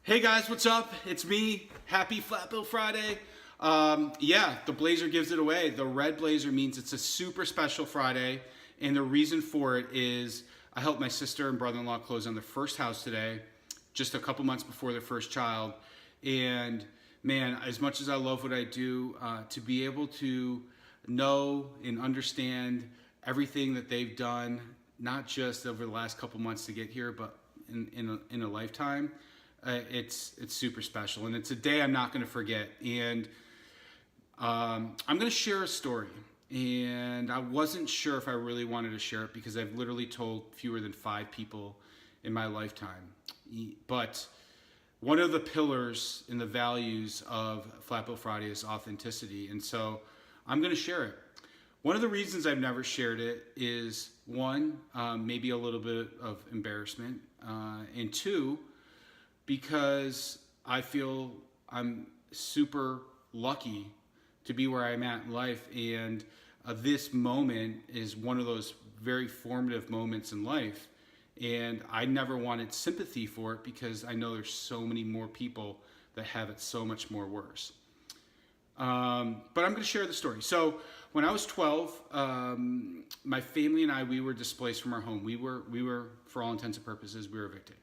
Hey guys, what's up? It's me. Happy FlatBillFriday. Yeah, the blazer gives it away. The red blazer means it's a super special Friday, and the reason for it is I helped my sister and brother-in-law close on their first house today, just a couple months before their first child. And man, as much as I love what I do, to be able to know and understand everything that they've done, not just over the last couple months to get here, but in a lifetime, it's super special, and it's a day I'm not going to forget. And I'm going to share a story, and I wasn't sure if I really wanted to share it because I've literally told fewer than 5 people in my lifetime. But one of the pillars in the values of FlatBillFriday is authenticity, and so I'm going to share it. One of the reasons I've never shared it is, one, maybe a little bit of embarrassment, and two, because I feel I'm super lucky to be where I'm at in life, and this moment is one of those very formative moments in life, and I never wanted sympathy for it because I know there's so many more people that have it so much more worse. But I'm going to share the story. So when I was 12, my family and I, we were displaced from our home. We were, for all intents and purposes, we were evicted.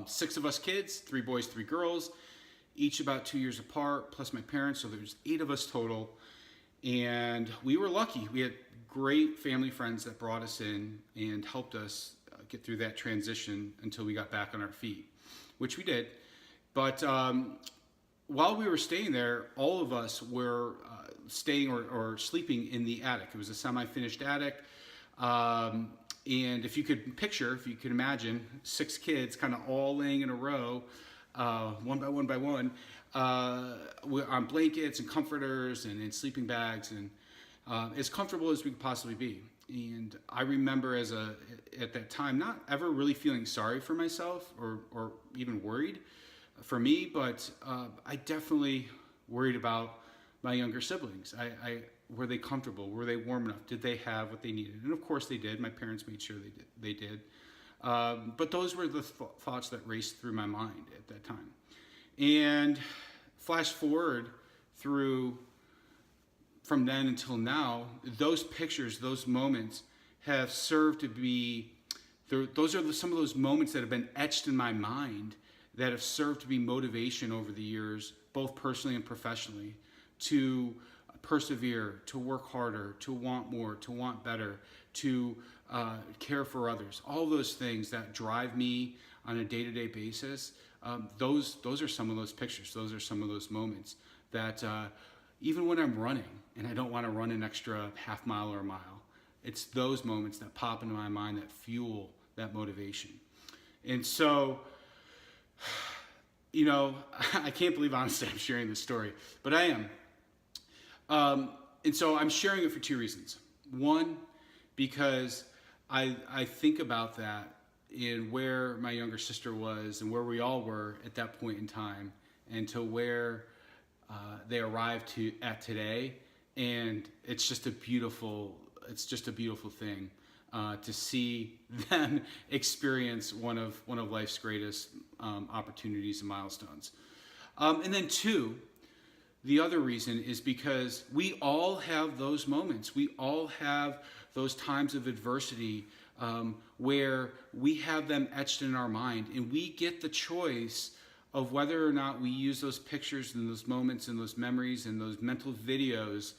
6 of us kids, 3 boys, 3 girls, each about 2 years apart, plus my parents, so there's 8 of us total. And we were lucky. We had great family friends that brought us in and helped us get through that transition until we got back on our feet, which we did. But while we were staying there, all of us were staying or sleeping in the attic. It was a semi-finished attic. And if you could picture, if you could imagine, 6 kids kind of all laying in a row, one by one, on blankets and comforters and in sleeping bags, and as comfortable as we could possibly be. And I remember at that time not ever really feeling sorry for myself or even worried for me, but I definitely worried about my younger siblings. Were they comfortable? Were they warm enough? Did they have what they needed? And of course they did. My parents made sure they did. But those were the thoughts that raced through my mind at that time. And flash forward through from then until now, those pictures, those moments have served to be, those are some of those moments that have been etched in my mind that have served to be motivation over the years, both personally and professionally, to persevere, to work harder, to want more, to want better, to care for others. All those things that drive me on a day-to-day basis, those are some of those pictures. Those are some of those moments that even when I'm running and I don't want to run an extra half mile or a mile, it's those moments that pop into my mind that fuel that motivation. And so, you know, I can't believe honestly I'm sharing this story, but I am. And so I'm sharing it for 2 reasons. One, because I think about that and where my younger sister was and where we all were at that point in time, and to where they arrived at today. And it's just a beautiful thing to see them experience one of life's greatest opportunities and milestones. And then 2, the other reason is because we all have those moments. We all have those times of adversity where we have them etched in our mind, and we get the choice of whether or not we use those pictures and those moments and those memories and those mental videos.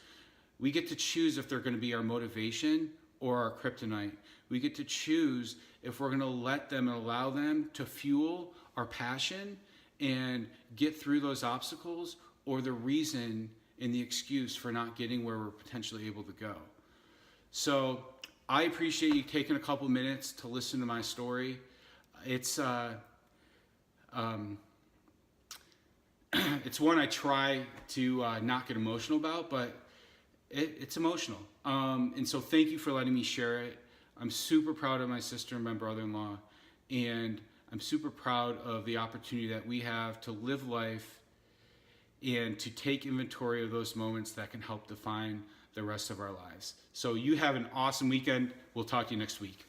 We get to choose if they're going to be our motivation or our kryptonite. We get to choose if we're going to let them and allow them to fuel our passion and get through those obstacles, or the reason and the excuse for not getting where we're potentially able to go. So I appreciate you taking a couple minutes to listen to my story. It's it's one I try to not get emotional about, but it's emotional. And so thank you for letting me share it. I'm super proud of my sister and my brother-in-law, and I'm super proud of the opportunity that we have to live life and to take inventory of those moments that can help define the rest of our lives. So you have an awesome weekend. We'll talk to you next week.